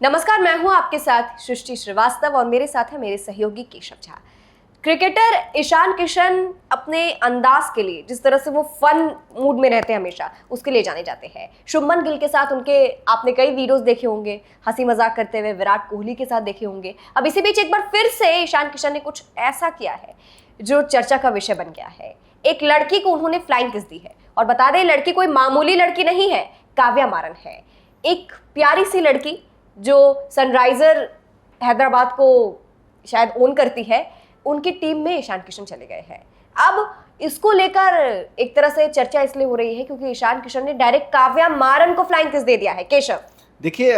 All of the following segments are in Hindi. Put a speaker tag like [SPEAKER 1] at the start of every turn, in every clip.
[SPEAKER 1] नमस्कार, मैं हूं आपके साथ सृष्टि श्रीवास्तव और मेरे साथ है मेरे सहयोगी केशव झा। क्रिकेटर ईशान किशन अपने अंदाज के लिए, जिस तरह से वो फन मूड में रहते हैं हमेशा, उसके लिए जाने जाते हैं। शुभमन गिल के साथ उनके आपने कई वीडियोस देखे होंगे, हंसी मजाक करते हुए, विराट कोहली के साथ देखे होंगे। अब इसी बीच एक बार फिर से ईशान किशन ने कुछ ऐसा किया है जो चर्चा का विषय बन गया है। एक लड़की को उन्होंने फ्लाइंग किस दी है, और बता दें लड़की कोई मामूली लड़की नहीं है, काव्या मारन है। एक प्यारी सी लड़की जो सनराइजर हैदराबाद को शायद ओन करती है, उनकी टीम में ईशान किशन चले गए हैं। अब इसको लेकर एक तरह से चर्चा इसलिए हो रही है क्योंकि ईशान किशन ने डायरेक्ट काव्या मारन को फ्लाइंग किस दे दिया है। केशव,
[SPEAKER 2] देखिए,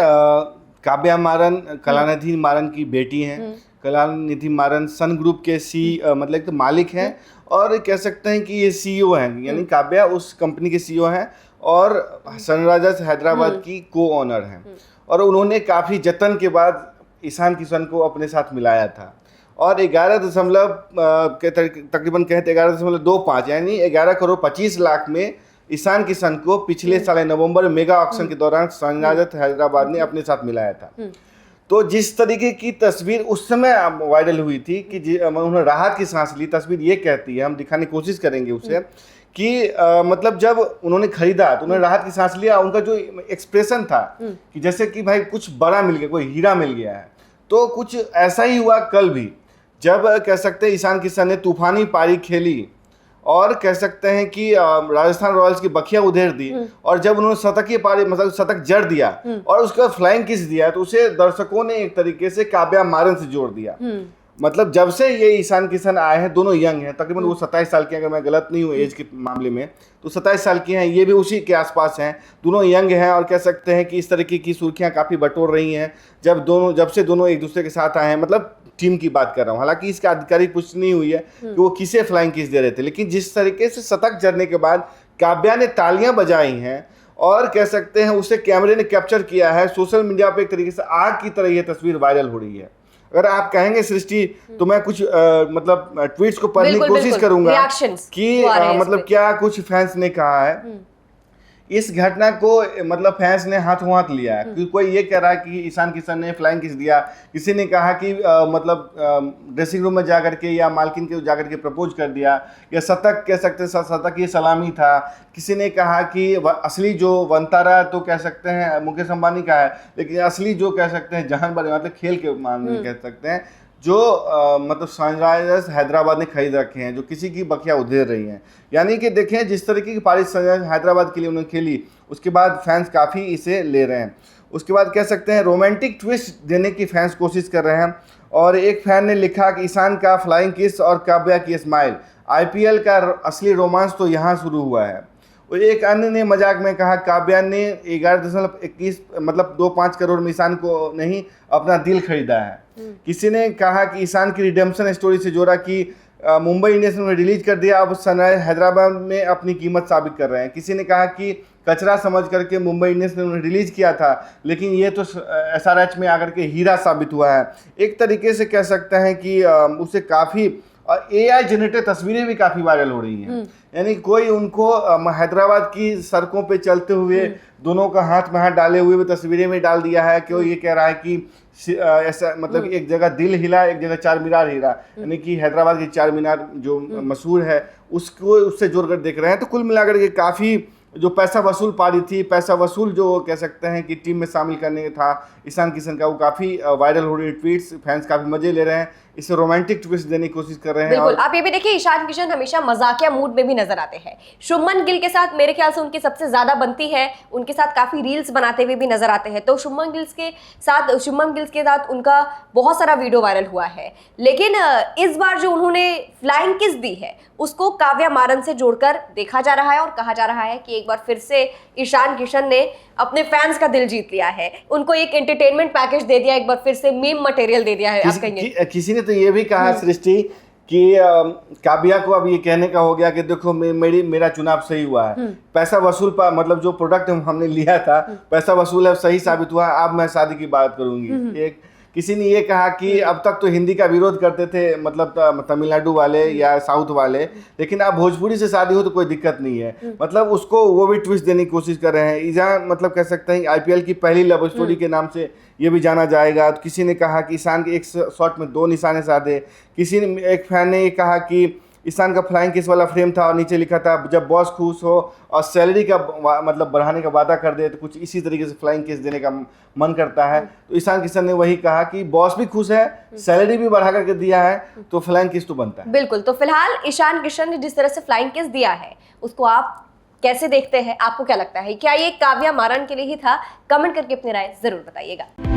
[SPEAKER 2] काव्या मारन कलानिधि मारन की बेटी हैं। कलानिधि मारन सन ग्रुप के मतलब तो मालिक हैं और कह सकते हैं कि ये सीईओ हैं, यानी काव्या उस कंपनी के सीईओ हैं और सनराइजर्स हैदराबाद की को ऑनर हैं। और उन्होंने काफ़ी जतन के बाद ईशान किशन को अपने साथ मिलाया था और 11 कहते 11.25 यानी 11 करोड़ 25 लाख में ईशान किशन को पिछले साल नवंबर मेगा ऑक्शन के दौरान सनराइजर्स हैदराबाद ने अपने साथ मिलाया था। तो जिस तरीके की तस्वीर उस समय वायरल हुई थी कि उन्होंने राहत की सांस ली, तस्वीर ये कहती है, हम दिखाने की कोशिश करेंगे उसे, कि मतलब जब उन्होंने खरीदा तो उन्होंने राहत की सांस लिया। उनका जो एक्सप्रेशन था कि जैसे कि भाई कुछ बड़ा मिल गया, कोई हीरा मिल गया है। तो कुछ ऐसा ही हुआ कल भी, जब कह सकते हैं ईशान किशन ने तूफानी पारी खेली और कह सकते हैं कि राजस्थान रॉयल्स की बखिया उधेड़ दी। और जब उन्होंने शतकीय पारी मतलब शतक जड़ दिया और उसके बाद फ्लाइंग किस दिया, तो उसे दर्शकों ने एक तरीके से काव्या मारन से जोड़ दिया। मतलब जब से ये ईशान किशन आए हैं, दोनों यंग हैं, तकरीबन वो 27 साल के, अगर मैं गलत नहीं हूँ एज के मामले में, तो 27 साल की हैं, ये भी उसी के आसपास हैं। दोनों यंग हैं और कह सकते हैं कि इस तरीके की सुर्खियां काफ़ी बटोर रही हैं जब से दोनों एक दूसरे के साथ आए हैं। मतलब टीम की बात कर रहा हूँ, हालांकि इसका आधिकारिक पुष्टि नहीं हुई है कि वो किसे फ्लाइंग किस दे रहे थे, लेकिन जिस तरीके से शतक जड़ने के बाद काव्या ने तालियां बजाई हैं और कह सकते हैं उसे कैमरे ने कैप्चर किया है, सोशल मीडिया पे एक तरीके से आग की तरह ये तस्वीर वायरल हो रही है। अगर आप कहेंगे सृष्टि, तो मैं कुछ मतलब ट्वीट्स को पढ़ने की कोशिश करूंगा कि मतलब क्या कुछ फैंस ने कहा है। इस घटना को मतलब फैंस ने हाथों हाथ लिया है, क्योंकि कोई ये कह रहा है कि ईशान किशन ने फ्लाइंग किस दिया, किसी ने कहा कि मतलब ड्रेसिंग रूम में जाकर के या मालकिन के जाकर के प्रपोज कर दिया, या शतक कह सकते हैं शतक ये सलामी था। किसी ने कहा कि असली जो वंतारा तो कह सकते हैं मुकेश अंबानी का है, लेकिन असली जो कह सकते हैं जानवर मतलब खेल के मामले कह सकते हैं जो मतलब सनराइजर्स हैदराबाद ने खरीद रखे हैं, जो किसी की बखिया उधेड़ रही हैं। यानी कि देखें जिस तरीके की पारी सनराइजर्स हैदराबाद के लिए उन्होंने खेली, उसके बाद फैंस काफ़ी इसे ले रहे हैं। उसके बाद कह सकते हैं रोमांटिक ट्विस्ट देने की फैंस कोशिश कर रहे हैं। और एक फैन ने लिखा कि ईशान का फ्लाइंग किस और काव्या की स्माइल, IPL का असली रोमांस तो यहाँ शुरू हुआ है। और एक अन्य ने मजाक में कहा काव्या ने 11.21 मतलब 2.5 करोड़ में ईशान को नहीं अपना दिल खरीदा है। किसी ने कहा कि ईशान की रिडेम्पशन स्टोरी से जोड़ा कि मुंबई इंडियंस ने रिलीज कर दिया, अब सनराइजर्स हैदराबाद में अपनी कीमत साबित कर रहे हैं। किसी ने कहा कि कचरा समझ करके मुंबई इंडियंस ने उन्हें रिलीज किया था, लेकिन ये तो SRH में आकर के हीरा साबित हुआ है। एक तरीके से कह सकते हैं कि उसे काफ़ी AI जनरेटेड तस्वीरें भी काफ़ी वायरल हो रही हैं। यानी कोई उनको हैदराबाद की सड़कों पे चलते हुए दोनों का हाथ में हाथ डाले हुए तस्वीरें में डाल दिया है कि वो ये कह रहा है कि ऐसा मतलब एक जगह दिल हिला, एक जगह चार मीनार हिला, यानी कि हैदराबाद की चार मीनार जो मशहूर है उसको उससे जोड़कर देख रहे हैं। तो कुल मिलाकर के काफ़ी जो पैसा वसूल पारी थी, पैसा वसूल जो कह सकते हैं कि टीम में शामिल करने था ईशान किशन का, वो काफ़ी वायरल हो रही है। ट्वीट्स फैंस काफ़ी मजे ले रहे हैं, इसे रोमांटिक ट्विस्ट देने की कोशिश कर रहे हैं।
[SPEAKER 1] बिल्कुल, आप ये भी देखिए ईशान किशन हमेशा मजाकिया मूड में भी नजर आते हैं। शुभमन गिल के साथ मेरे ख्याल से उनकी सबसे ज्यादा बनती है, उनके साथ काफी रील्स बनाते हुए भी नजर आते हैं। तो शुभमन गिल के साथ उनका बहुत सारा वीडियो वायरल हुआ है। लेकिन इस बार जो उन्होंने फ्लाइंग किस दी है उसको काव्या मारन से जोड़कर देखा जा रहा है और कहा जा रहा है कि एक बार फिर से ईशान किशन ने अपने फैंस का दिल जीत लिया है, उनको एक एंटरटेनमेंट पैकेज दे दिया, एक बार फिर से मीम मटेरियल दे दिया है। आप कहेंगे
[SPEAKER 2] किसी ने तो ये भी कहा सृष्टि कि काव्या को अब ये कहने का हो गया कि देखो मेरा चुनाव सही हुआ है, पैसा वसूल पर मतलब जो प्रोडक्ट हमने लिया था पैसा वसूल है, सही साबित हुआ है, अब मैं शादी की बात करूंगी। एक किसी ने ये कहा कि अब तक तो हिंदी का विरोध करते थे, मतलब तमिलनाडु वाले या साउथ वाले, लेकिन अब भोजपुरी से शादी हो तो कोई दिक्कत नहीं है। मतलब उसको वो भी ट्विस्ट देने की कोशिश कर रहे हैं। ईशान मतलब कह सकते हैं आईपीएल की पहली लव स्टोरी के नाम से ये भी जाना जाएगा। तो किसी ने कहा कि ईशान के एक शॉट में 2 निशाने साधे। किसी ने, एक फैन ने ये कहा कि ईशान का फ्लाइंग किस वाला फ्रेम था और नीचे लिखा था जब बॉस खुश हो और सैलरी का मतलब बढ़ाने का वादा कर दे तो कुछ इसी तरीके से फ्लाइंग किस देने का मन करता है। तो ईशान किशन ने वही कहा कि बॉस भी खुश है, सैलरी भी बढ़ा करके दिया है, तो फ्लाइंग किस तो बनता है।
[SPEAKER 1] बिल्कुल। तो फिलहाल ईशान किशन ने जिस तरह से फ्लाइंग किस दिया है उसको आप कैसे देखते हैं? आपको क्या लगता है, क्या ये काव्या मारन के लिए ही था? कमेंट करके अपनी राय जरूर बताइएगा।